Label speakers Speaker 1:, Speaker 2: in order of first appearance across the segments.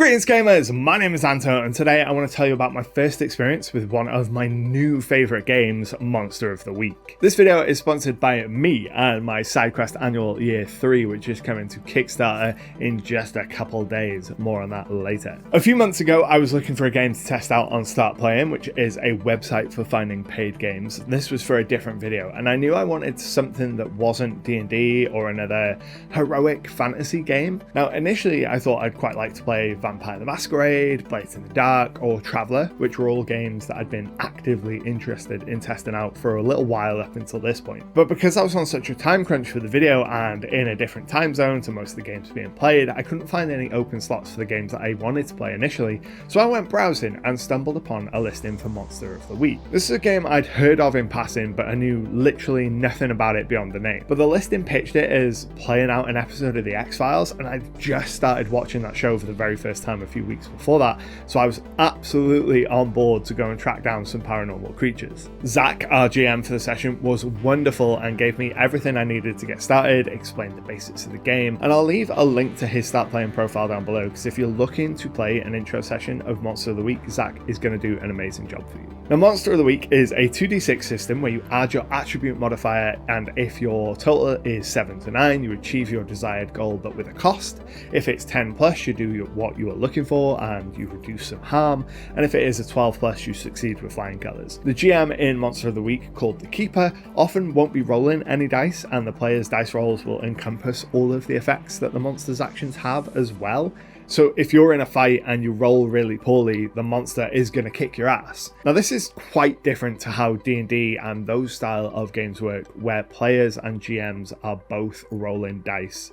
Speaker 1: Greetings gamers, my name is Anto and today I want to tell you about my first experience with one of my new favourite games, Monster of the Week. This video is sponsored by me and my SideQuest Annual Year 3, which is coming to Kickstarter in just a couple days. More on that later. A few months ago I was looking for a game to test out on Start Playing, which is a website for finding paid games. This was for a different video and I knew I wanted something that wasn't D&D or another heroic fantasy game. Now initially I thought I'd quite like to play Vampire the Masquerade, Blades in the Dark, or Traveller, which were all games that I'd been actively interested in testing out for a little while up until this point. But because I was on such a time crunch for the video and in a different time zone to most of the games being played, I couldn't find any open slots for the games that I wanted to play initially, so I went browsing and stumbled upon a listing for Monster of the Week. This is a game I'd heard of in passing, but I knew literally nothing about it beyond the name. But the listing pitched it as playing out an episode of The X-Files, and I'd just started watching that show for the very first time a few weeks before that, so I was absolutely on board to go and track down some paranormal creatures. Zach, our GM for the session, was wonderful and gave me everything I needed to get started, explained the basics of the game, and I'll leave a link to his Start Playing profile down below because if you're looking to play an intro session of Monster of the Week, Zach is going to do an amazing job for you. Now, Monster of the Week is a 2d6 system where you add your attribute modifier, and if your total is 7 to 9, you achieve your desired goal but with a cost. If it's 10 plus, you do what you are looking for and you reduce some harm, and if it is a 12 plus, you succeed with flying colours. The GM in Monster of the Week, called the Keeper, often won't be rolling any dice, and the player's dice rolls will encompass all of the effects that the monster's actions have as well. So if you're in a fight and you roll really poorly, the monster is going to kick your ass. Now this is quite different to how D&D and those style of games work, where players and GMs are both rolling dice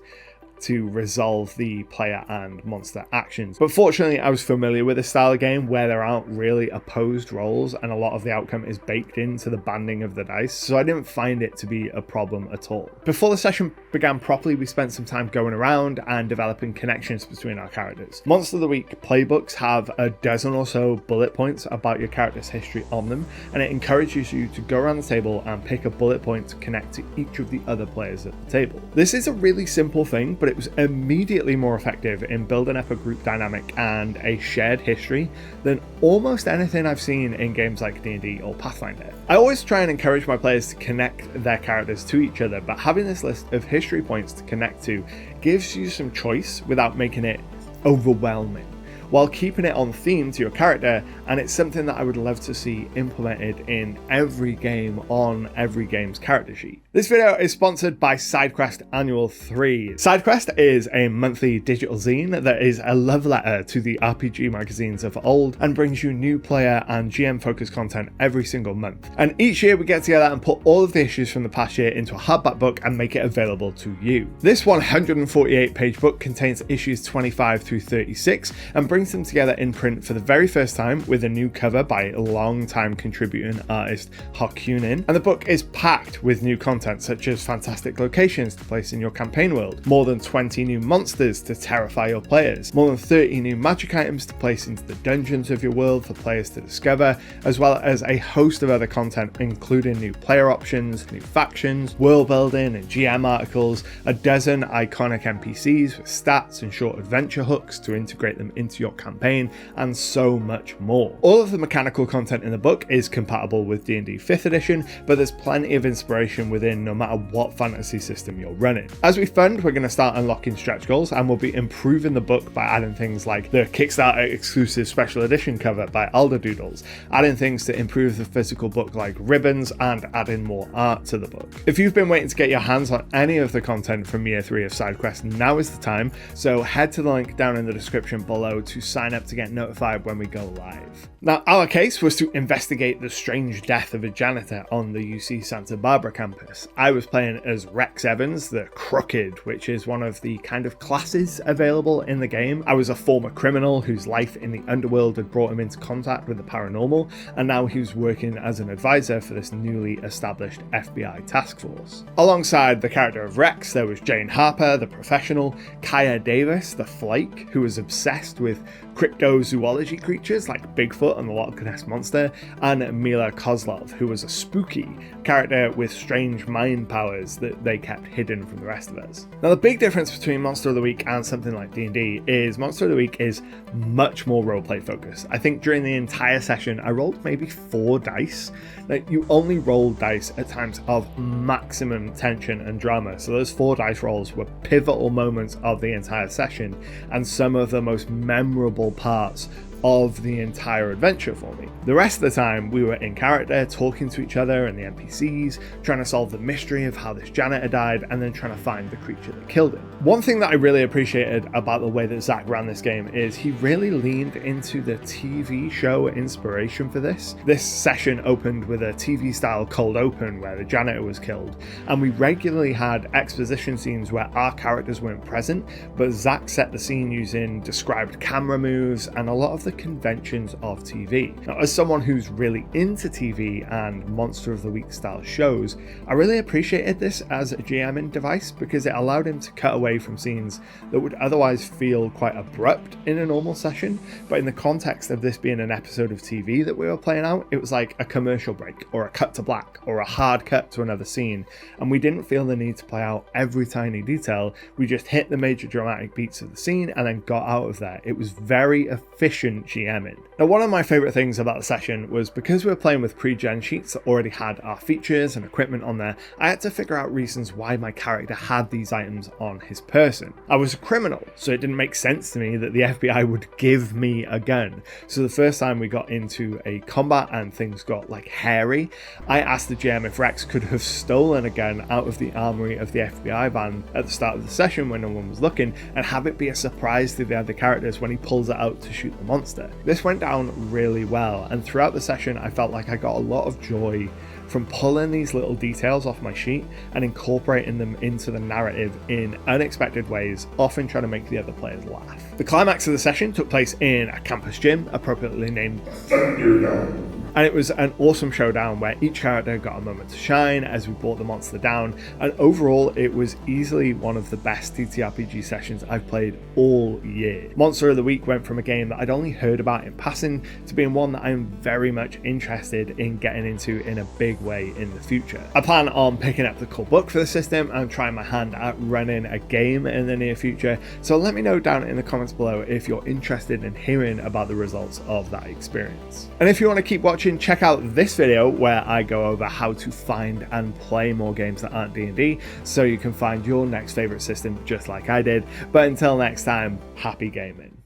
Speaker 1: to resolve the player and monster actions. But fortunately I was familiar with this style of game where there aren't really opposed rolls and a lot of the outcome is baked into the banding of the dice, so I didn't find it to be a problem at all. Before the session began properly, we spent some time going around and developing connections between our characters. Monster of the Week playbooks have a dozen or so bullet points about your character's history on them, and it encourages you to go around the table and pick a bullet point to connect to each of the other players at the table. This is a really simple thing, but it was immediately more effective in building up a group dynamic and a shared history than almost anything I've seen in games like D&D or Pathfinder. I always try and encourage my players to connect their characters to each other, but having this list of history points to connect to gives you some choice without making it overwhelming, while keeping it on theme to your character, and it's something that I would love to see implemented in every game on every game's character sheet. This video is sponsored by SideQuest Annual 3. SideQuest is a monthly digital zine that is a love letter to the RPG magazines of old and brings you new player and GM focused content every single month. And each year we get together and put all of the issues from the past year into a hardback book and make it available to you. This 148 page book contains issues 25 through 36 and brings them together in print for the very first time with a new cover by long-time contributing artist Harkunin, and the book is packed with new content such as fantastic locations to place in your campaign world, more than 20 new monsters to terrify your players, more than 30 new magic items to place into the dungeons of your world for players to discover, as well as a host of other content including new player options, new factions, world building and GM articles, a dozen iconic NPCs with stats and short adventure hooks to integrate them into your campaign, and so much more. All of the mechanical content in the book is compatible with D&D 5th edition, but there's plenty of inspiration within no matter what fantasy system you're running. As we fund, we're going to start unlocking stretch goals, and we'll be improving the book by adding things like the Kickstarter exclusive special edition cover by Alderdoodles, adding things to improve the physical book like ribbons, and adding more art to the book. If you've been waiting to get your hands on any of the content from Year 3 of SideQuest, now is the time, so head to the link down in the description below to sign up to get notified when we go live. Now, our case was to investigate the strange death of a janitor on the UC Santa Barbara campus. I was playing as Rex Evans, the Crooked, which is one of the kind of classes available in the game. I was a former criminal whose life in the underworld had brought him into contact with the paranormal, and now he was working as an advisor for this newly established FBI task force. Alongside the character of Rex, there was Jane Harper, the professional, Kaya Davis, the flake, who was obsessed with cryptozoology creatures like Bigfoot and the Loch Ness Monster, and Mila Kozlov, who was a spooky character with strange mind powers that they kept hidden from the rest of us. Now, the big difference between Monster of the Week and something like D&D is Monster of the Week is much more roleplay focused. I think during the entire session I rolled maybe 4 dice. Like, you only roll dice at times of maximum tension and drama, so those 4 dice rolls were pivotal moments of the entire session and some of the most memorable parts of the entire adventure for me. The rest of the time we were in character, talking to each other and the NPCs, trying to solve the mystery of how this janitor died, and then trying to find the creature that killed him. One thing that I really appreciated about the way that Zach ran this game is he really leaned into the TV show inspiration for this. This session opened with a TV style cold open where the janitor was killed, and we regularly had exposition scenes where our characters weren't present, but Zach set the scene using described camera moves and a lot of the conventions of TV. Now, as someone who's really into TV and Monster of the Week style shows, I really appreciated this as a GMing device because it allowed him to cut away from scenes that would otherwise feel quite abrupt in a normal session, but in the context of this being an episode of TV that we were playing out, it was like a commercial break or a cut to black or a hard cut to another scene, and we didn't feel the need to play out every tiny detail. We just hit the major dramatic beats of the scene and then got out of there. It was very efficient GMing. Now, one of my favourite things about the session was because we were playing with pre-gen sheets that already had our features and equipment on there, I had to figure out reasons why my character had these items on his person. I was a criminal, so it didn't make sense to me that the FBI would give me a gun. So the first time we got into a combat and things got like hairy, I asked the GM if Rex could have stolen a gun out of the armory of the FBI van at the start of the session when no one was looking, and have it be a surprise to the other characters when he pulls it out to shoot the monster. This went down really well, and throughout the session I felt like I got a lot of joy from pulling these little details off my sheet and incorporating them into the narrative in unexpected ways, often trying to make the other players laugh. The climax of the session took place in a campus gym, appropriately named Thunderdome. And it was an awesome showdown where each character got a moment to shine as we brought the monster down, and overall it was easily one of the best TTRPG sessions I've played all year. Monster of the Week went from a game that I'd only heard about in passing to being one that I'm very much interested in getting into in a big way in the future. I plan on picking up the core book for the system and trying my hand at running a game in the near future, so let me know down in the comments below if you're interested in hearing about the results of that experience. And if you want to keep watching, check out this video where I go over how to find and play more games that aren't D&D so you can find your next favourite system just like I did. But until next time, happy gaming.